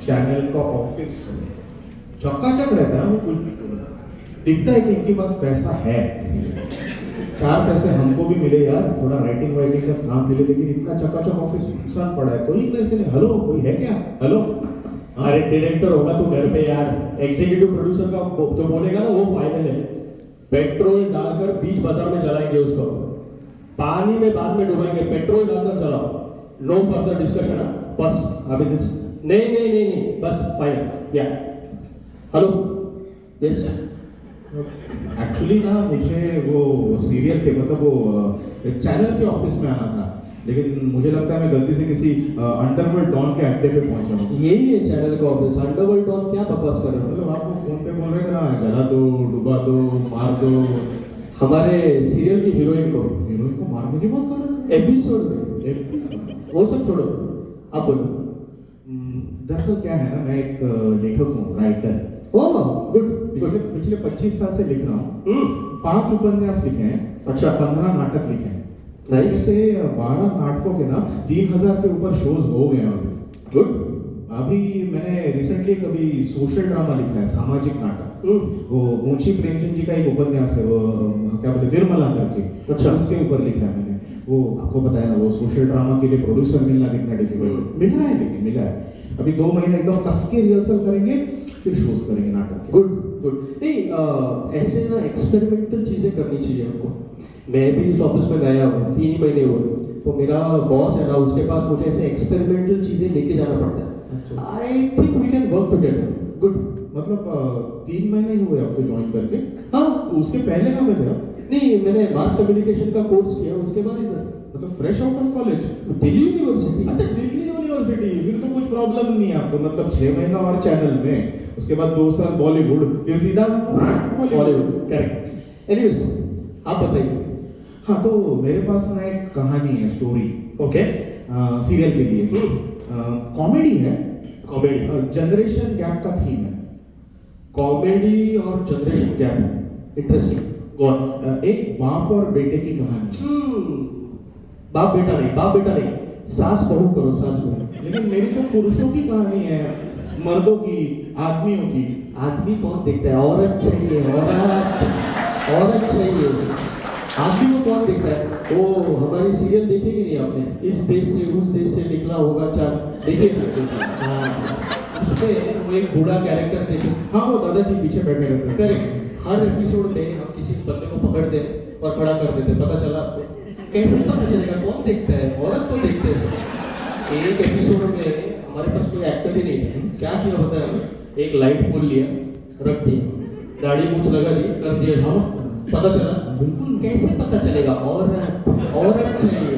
Channel का office चकाचक रहता है, वो कुछ भी बोलो, दिखता है कि इनके पास पैसा है, 4 पैसे हमको भी मिले यार, थोड़ा राइटिंग वाइटिंग का काम मिले, लेकिन इतना चकाचक ऑफिस नुकसान पड़ा है, कोई पैसे नहीं। हेलो, कोई है क्या? हेलो, अरे डायरेक्टर होगा तू घर पे यार, एग्जीक्यूटिव प्रोड्यूसर का जो बोलेगा ना वो फाइनल है। पेट्रोल डालकर बीच बाजार में जलाएंगे उसको, पानी में बाद में डुबाएंगे, पेट्रोल डालकर चलाओ, नो फर्दर डिस्कशन। बस अभी दिस नहीं बस फाइनल या हेलो यस। एक्चुअली ना मुझे वो सीरियल पे मतलब वो चैनल के ऑफिस में आना था, लेकिन मुझे लगता है मैं गलती से किसी अंडरवर्ल्ड डॉन के अड्डे पे पहुंचा हूँ। यही है चैनल का ऑफिस। अंडरवर्ल्ड डॉन क्या बकवास कर रहे हो? मतलब आप वो फोन पे बोल रहे थे ना, जला दो, डुबा दो, मार दो। हमारे सीरियल की हीरोइन को मारने की बात कर रहे हो? एपिसोड में वो सब छोड़ो, आप बोलो। दरअसल क्या है ना, मैं एक लेखक हूँ, राइटर। Oh good. पिछले 25 साल से लिख रहा हूँ। 5 उपन्यास लिखे हैं, अच्छा। 15 नाटक लिखे हैं, Nice. जैसे 12 नाटकों के ना 3000 के ऊपर शोज हो गए हैं अभी। गुड। अभी मैंने रिसेंटली कभी सोशल ड्रामा लिखा है, सामाजिक नाटक। वो मुंशी प्रेमचंद जी का एक उपन्यास है, वो क्या बोलते, निर्मला करके, अच्छा। उसके ऊपर लिखा है मैंने। वो आपको पता है ना, वो सोशल ड्रामा के लिए प्रोड्यूसर मिलना कितना डिफिकल्ट मिला है, लेकिन मिला है। अभी 2 महीने एकदम कस के रिहर्सल करेंगे, फिर शोज करेंगे नाटक के। Good good. नहीं ऐसे ना एक्सपेरिमेंटल चीजें करनी चाहिए हमको। मैं भी इस ऑफिस में गया हूँ, 3 ही महीने हुए, तो मेरा बॉस है ना, उसके पास मुझे ऐसे एक्सपेरिमेंटल चीजें लेके जाना पड़ता है। I think we can work together. Good. मतलब 3 महीने ही हुए आपको ज्वाइन करके? हाँ। तो उसके पहले कहाँ पे थे आप? नहीं, मैंने मास कम्युनिकेशन का कोर्स किया, उसके बाद इधर। मतलब fresh out of college? Delhi university. अच्छा, दिल्ली यूनिवर्सिटी, फिर तो कुछ प्रॉब्लम नहीं है आपको। मतलब 6 महीना और चैनल में, उसके बाद 2 साल बॉलीवुड, फिर सीधा बॉलीवुड। करेक्ट। एनीवेज आप बताइए। हाँ, तो मेरे पास ना एक कहानी है, स्टोरी। ओके। सीरियल के लिए कॉमेडी है, कॉमेडी। जनरेशन गैप का थीम है। कॉमेडी और generation gap, interesting. Go on. एक बाप और बेटे की कहानी। बाप बेटा नहीं, सास बहू करो, सास बहू। लेकिन मेरी तो पुरुषों की कहानी है, मर्दों की, आदमियों की। आदमी कौन देखता है? औरत चाहिए, औरत चाहिए। आदमी को कौन देखता है? वो हमारी सीरियल देखेगी नहीं आपने? इस देश से उस देश से निकला होगा चांद, देखिए। हाँ, उसमें वो एक बूढ़ा कैरेक्टर देखे। हाँ, वो दादाजी पीछे बैठे रहते हैं। करेक्ट। हर एपिसोड में हम किसी बंदे को पकड़ते और खड़ा कर देते, पता चला। कैसे पता चलेगा कौन देखता है? औरत को देखते हैं। एक एपिसोड में हमारे पास कोई एक्टर ही नहीं था, क्या किया पता है हमें? एक लाइट पोल लिया, रख दी, दाढ़ी मूछ लगा दी, कर दिया शो, पता चला। बिल्कुल। कैसे पता चलेगा? औरत चाहिए।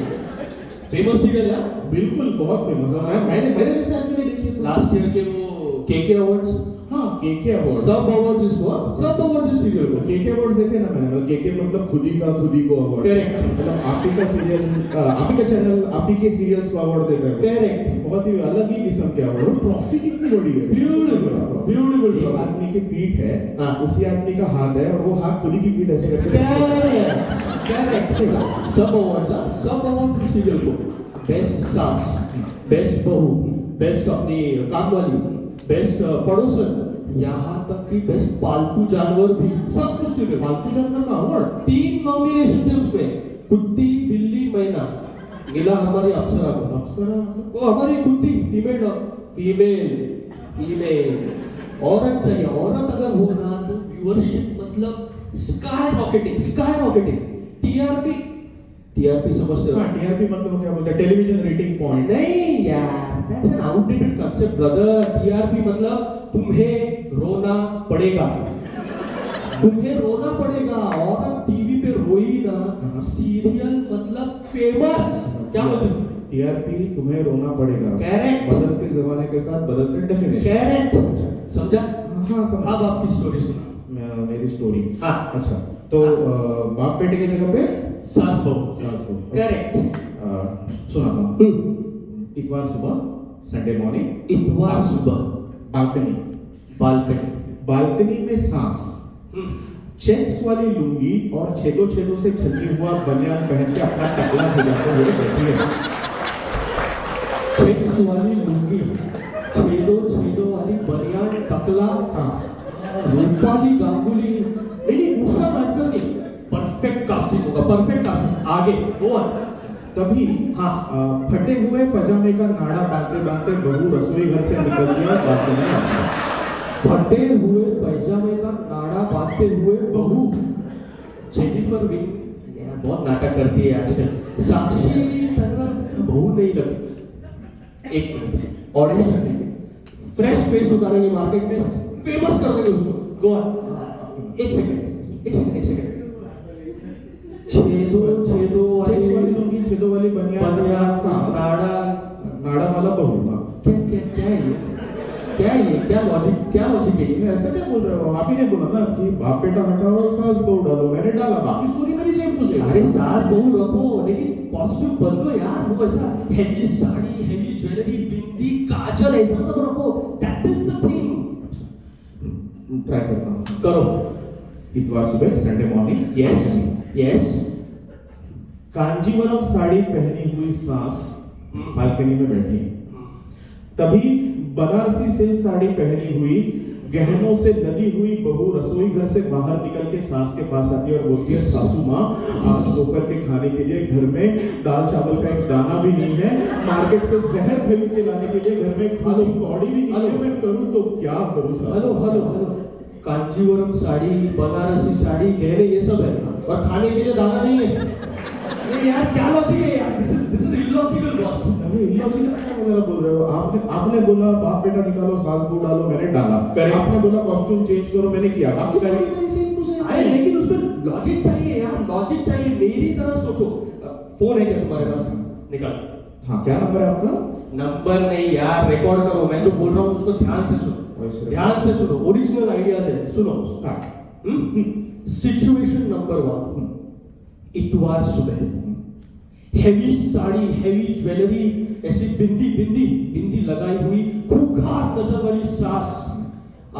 फेमस सीरियल है। बिल्कुल, बहुत फेमस है। मैंने मेरे जैसे आदमी ने देखी है। लास्ट ईयर के वो केके अवार्ड्स। हाँ, केके अवार्ड, सब अवार्ड्स इसको, सब अवार्ड्स इस सीरियल को। केके अवार्ड्स देखे ना मैंने। मतलब केके मतलब खुद ही को अवार्ड। करेक्ट। मतलब आप ही का सीरियल, आप ही का चैनल, आप ही के सीरियल्स को अवार्ड देता है। करेक्ट। बहुत ही अलग ही किस्म के अवार्ड। ट्रॉफी कितनी बड़ी है, ब्यूटीफुल। एक आदमी की पीठ है, हाँ। उसी आदमी का हाथ है, और वो हाथ खुद ही की पीठ ऐसे करके करेक्ट। सब अवार्ड इस सीरियल को। बेस्ट सास, बेस्ट बहू, बेस्ट अपनी काम वाली, बेस्ट पड़ोसन, यहाँ तक कि बेस्ट पालतू जानवर भी, सब कुछ सीरियल। पालतू जानवर का अवार्ड 3 नॉमिनेशन थे उसमें, कुत्ती, बिल्ली, मैना। मिला हमारी अप्सरा को। अप्सरा मतलब? वो हमारी कुत्ती, फीमेल। औरत चाहिए। औरत अगर हो ना तो व्यूअरशिप मतलब स्काई रॉकेटिंग। टीआरपी समझते हो? हाँ, टीआरपी मतलब क्या बोलते हैं? Television rating point. नहीं यार, that's an outdated concept brother. TRP मतलब तुम्हें रोना पड़ेगा। औरत टीवी पे रोई ना, सीरियल मतलब फेमस। क्या बोलते हो? टीआरपी तुम्हें रोना पड़ेगा। करेक्ट। बदलते जमाने के साथ बदलते डेफिनेशन। करेक्ट। समझा? हाँ, समझ। अब आपकी स्टोरी सुना। मेरी स्टोरी। हाँ। अच्छा, तो बाप बेटे की जगह पे सास बहू। करेक्ट। सुना था। इतवार सुबह, संडे मॉर्निंग, इतवार सुबह, बालकनी में सांस, चेक्स वाली लुंगी और छेदों से छली हुआ बनियान पहन के अपना टकला हिलाते हुए बैठी है। चेक्स वाली लुंगी, छेदों रूपाली गांगुली नहीं उषा नाटकर नहीं परफेक्ट कास्टिंग होगा परफेक्ट कास्टिंग आगे वो तभी हाँ। फटे हुए पजामे का नाड़ा बांधते बांधते बहू रसोई घर से निकल गया बात नहीं आता। फटे हुए पैजामे का नाड़ा बांधते हुए बहू जेनिफर विंग यार बहुत नाटक करती है आजकल साक्षी तन्वर बहू नहीं लगी एक मिनट ऑडिशन देंगे फ्रेश फेस उतारेंगे मार्केट में फेमस कर देंगे उसको गो ऑन एक सेकंड छेदो चेक्स वाली लुंगी छेदों वाली बनियान सास नाड़ा नाड़ा वाला बहू था। क्या है ये क्या लॉजिक है ये ये ऐसा क्या बोल रहे हो आप ही ने बोला ना कि बाप बेटा हटाओ सास बहू डालो मैंने डाला बाकी स्टोरी मेरी सेम टू सेम। अरे सास बहू रखो लेकिन कॉस्ट्यूम बदलो यार वो ऐसा heavy sari heavy jewellery bindi kajal ऐसा सब रखो that is the thing try करता हूँ। करो इतवार सुबह Sunday morning yes Kanjeevaram sari पहनी हुई सास बालकनी में बैठी तभी बनारसी सिल्क साड़ी पहनी हुई गहनों से लदी हुई बहू रसोई घर से बाहर निकल के सास के पास आती है और बोलती है सासू माँ आज दोपहर के खाने के लिए घर में दाल चावल का एक दाना भी नहीं है मार्केट से जहर खरीद के लाने के लिए घर में खाली कौड़ी भी नहीं है मैं करूँ तो क्या करूँ सासू हेलो कांजीवरम साड़ी बनारसी साड़ी गहने ये सब है और खाने के लिए दाना नहीं है ये यार क्या लॉजिक है यार दिस इज इलॉजिकल बॉस अभी इलॉजिकल क्या वगैरह बोल रहे हो आपने बोला बाप बेटा निकालो सास बहू डालो मैंने डाला आपने बोला कॉस्ट्यूम चेंज करो मैंने किया बाकी सारी मेरी सेम टू सेम है लेकिन उसमें लॉजिक चाहिए यार लॉजिक चाहिए मेरी तरह सोचो फोन है क्या तुम्हारे पास निकाल हाँ क्या नंबर है आपका नंबर नहीं यार रिकॉर्ड करो मैं जो बोल रहा हूँ उसको ध्यान से सुनो ओरिजिनल आइडियाज है सुनो सिचुएशन नंबर 1 इतवार सुबह हेवी साड़ी हेवी ज्वेलरी ऐसी बिंदी लगाई हुई खूंखार नजर वाली सास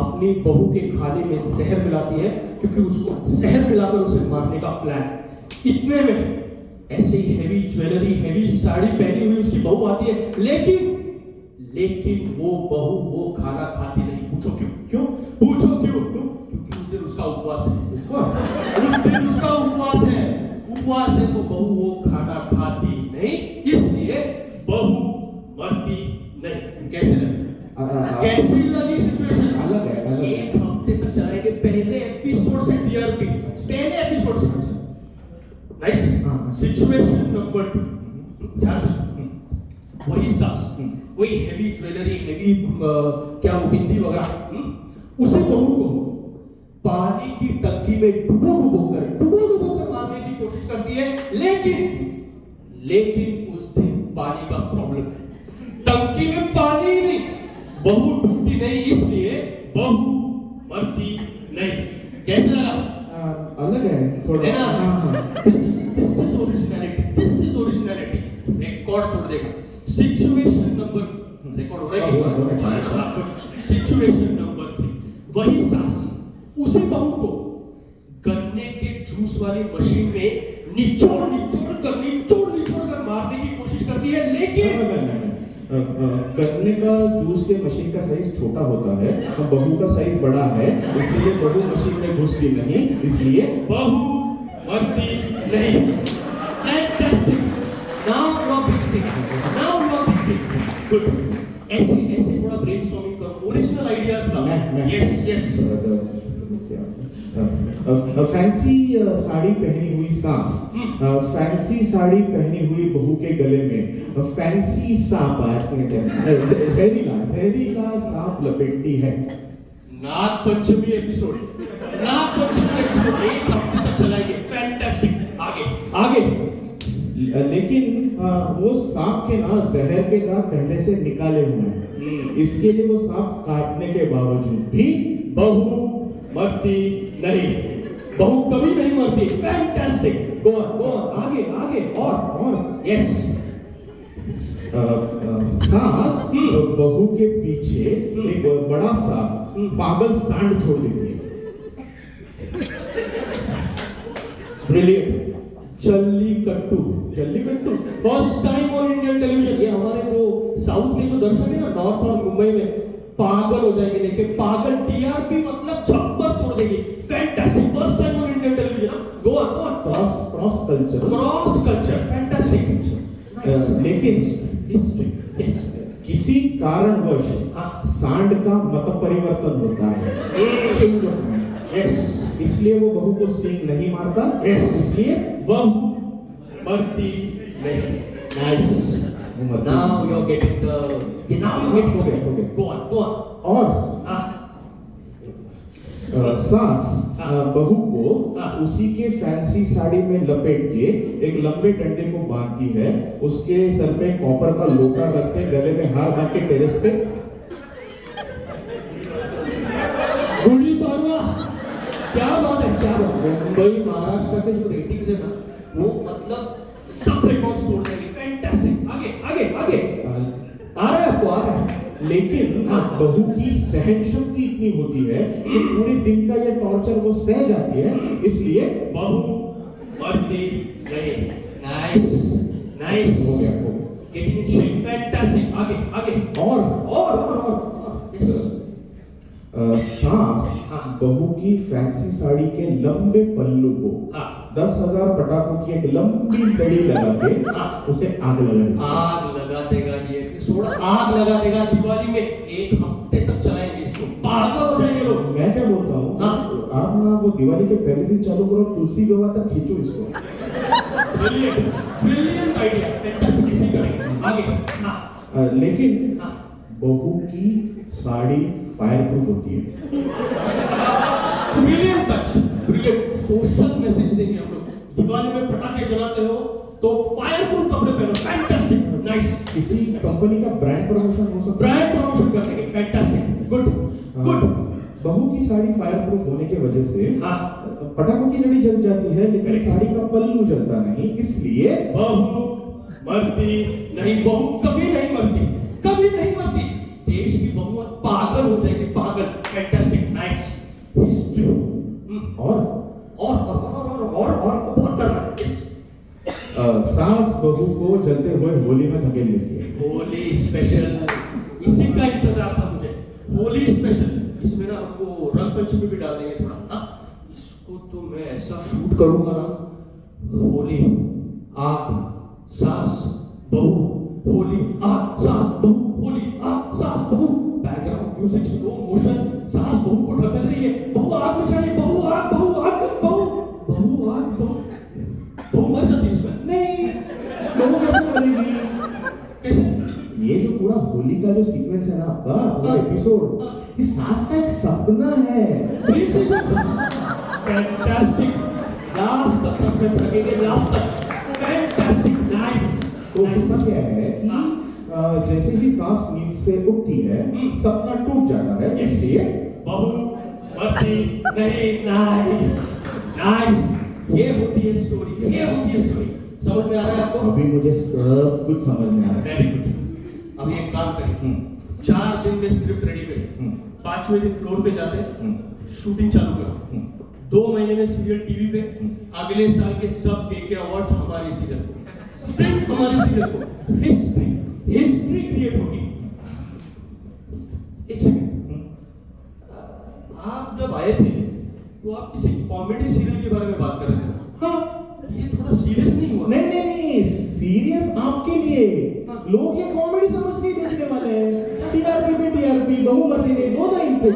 अपनी बहू के खाने में जहर मिलाती है क्योंकि उसको जहर मिलाकर उसे मारने का प्लान इतने में ऐसे ही हेवी ज्वेलरी हेवी साड़ी पहनी हुई उसकी बहू आती है लेकिन वो बहू वो खाना खाती नहीं पूछो क्यों क्योंकि उस दिन उसका उपवास है उपवास है तो बहू वो खाना खाती नहीं इसलिए बहू मरती नहीं कैसी लगी सिचुएशन अलग है एक हफ्ते तक चलाएंगे पहले एपिसोड से टीआरपी पहले एपिसोड से नाइस सिचुएशन नंबर 2 ध्यान से वही सास वही हेवी ज्वेलरी हेवी क्या वो बिंदी वगैरह उसे बहू को पानी की टंकी में डुबो कर मारने की कोशिश करती है लेकिन उस दिन पानी का प्रॉब्लम है टंकी में पानी ही नहीं बहू डूबती नहीं इसलिए बहू मरती नहीं कैसे लगा अलग है थोड़ा दिस इज ओरिजिनलिटी रिकॉर्ड तोड़ देगा सिचुएशन नंबर रिकॉर्ड हो रहा है सिचुएशन नंबर 3 वही सास उसी बहू को गन्ने के जूस वाली मशीन में निचोड़ कर मारने की कोशिश करती है लेकिन गन्ने का जूस के मशीन का साइज छोटा होता है और बहू का साइज बड़ा है इसलिए बहू मशीन में घुसती नहीं इसलिए बहू मरती नहीं fantastic now you are thinking good ऐसे थोड़ा ब्रेनस्टॉर्मिंग करो ओरिजिनल आइडियाज लाओ यस फैंसी साड़ी पहनी हुई सास फैंसी साड़ी पहनी हुई बहू के गले में फैंसी सांप जहरीला सांप लपेटती है नाग पंचमी एपिसोड एक हफ्ते तक चलाएंगे फैंटास्टिक आगे लेकिन वो सांप के ना जहर के दांत पहले से निकाले हुए हैं इसके लिए वो सांप काटने के बावजूद भी बहू मरती नहीं बहू कभी नहीं मरती फैंटास्टिक गो ऑन आगे और यस सास बहू के पीछे एक बड़ा सा पागल सांड छोड़ देती है brilliant jallikattu first time on Indian television ये हमारे जो साउथ के जो दर्शक है ना नॉर्थ और मुंबई में पागल हो जाएंगे लेकिन पागल टीआरपी मतलब cross culture, cross culture, fantastic, लेकिन किसी कारणवश सांड का मत परिवर्तन होता है, चेंज ऑफ माइंड, इसलिए वो बहू को सींग नहीं मारता, इसलिए बहू मरती नहीं। Nice. Now you're getting the. Now you're getting. हो गया। Go on. और सास बहू को उसी के फैंसी साड़ी में लपेट के एक लंबे डंडे को बांधती है, उसके सर पे कॉपर का लोटा रख के गले में हार बांध के टेरेस पे गुड़ी पाड़वा। क्या बात है। मुंबई महाराष्ट्र के जो रेटिंग्स है ना, वो मतलब सब रिकॉर्ड्स तोड़ देंगे। फैंटास्टिक। आगे आ रहा है आपको। लेकिन बहू की सहन शक्ति इतनी होती है कि पूरे दिन का ये टॉर्चर वो सह जाती है, इसलिए बहू मरती नहीं। नाइस हो गया। Getting in shape. फैंटास्टिक। आगे और सास बहू की फैंसी साड़ी के लंबे पल्लू को 10,000 पटाखों की एक लंबी लड़ी लगा के उसे आग लगा देगा। ये एपिसोड आग लगा देगा। दिवाली में 1 हफ्ते तक चलाएंगे इसको, पागल हो जाएंगे लोग। मैं क्या बोलता हूँ, आप ना वो दिवाली के पहले दिन चालू करो, तुलसी विवाह तक खींचो इसको। Brilliant idea. फैंटास्टिक। इसी करेंगे आगे। लेकिन बहू की साड़ी फायर प्रूफ होती है। Brilliant touch, brilliant. Social message देंगे हम लोग। दिवाली में पटाखे जलाते हो तो फायर प्रूफ कपड़े पहनो। फैंटास्टिक। नाइस। किसी कंपनी का ब्रांड प्रमोशन हो सकता है, ब्रांड प्रमोशन कर देंगे। फैंटास्टिक। गुड। बहू की साड़ी फायर प्रूफ होने की वजह से पटाखों की लड़ी जल जाती है, लेकिन साड़ी का पल्लू जलता नहीं, इसलिए बहू मरती नहीं। बहू कभी नहीं मरती। देश की बहु पागल हो जाएगी, पागल। फैंटास्टिक। नाइस। हिस्ट्री। और बहुत करना है। सास बहू को जलते हुए होली में धकेल लेती है। होली स्पेशल, इसी का इंतजार था मुझे। होली स्पेशल। इसमें ना हमको रंग पंचमी भी डाल देंगे थोड़ा। इसको तो मैं ऐसा शूट करूंगा ना, होली आग सास बहू, होली आग सास बहू, होली आग सास बहू। Background music, slow motion. सास बहू को ढकल रही है। बहू आग में जा रही है। बहू आग बहू मर जाती है इसमें। नहीं, बहू कैसे मरेगी? कैसे? ये जो पूरा होली का जो सीक्वेंस है ना आपका पूरा एपिसोड, ये सास का एक सपना है। फैंटास्टिक। लास्ट तक सस्पेंस रखेंगे, लास्ट तक। फैंटास्टिक। नाइस। तो उसका क्या है कि जैसे ही सास नींद से उठती है, सपना टूट जाता है, इसलिए बहू मरती नहीं। नाइस। ये होती है स्टोरी। समझ में आ रहा है आपको? अभी मुझे सब कुछ समझ में आ रहा है। Very good. अभी एक काम करें, 4 दिन में स्क्रिप्ट रेडी करें, 5वें दिन फ्लोर पे जाते हैं, शूटिंग चालू करो, 2 महीने में सीरियल टीवी पे, अगले साल के सब केके अवार्ड्स हमारी सीरियल को, सिर्फ हमारी सीरियल को। हिस्ट्री क्रिएट होगी। एक सेकंड, आप जब आए थे तो आप किसी कॉमेडी सीरियल के बारे में बात कर रहे थे। ये थोड़ा सीरियस नहीं हुआ? नहीं, सीरियस आपके लिए। लोग ये कॉमेडी समझ के देखने वाले हैं। टीआरपी पे टीआरपी, बहू मरती नहीं, दो ना इनपुट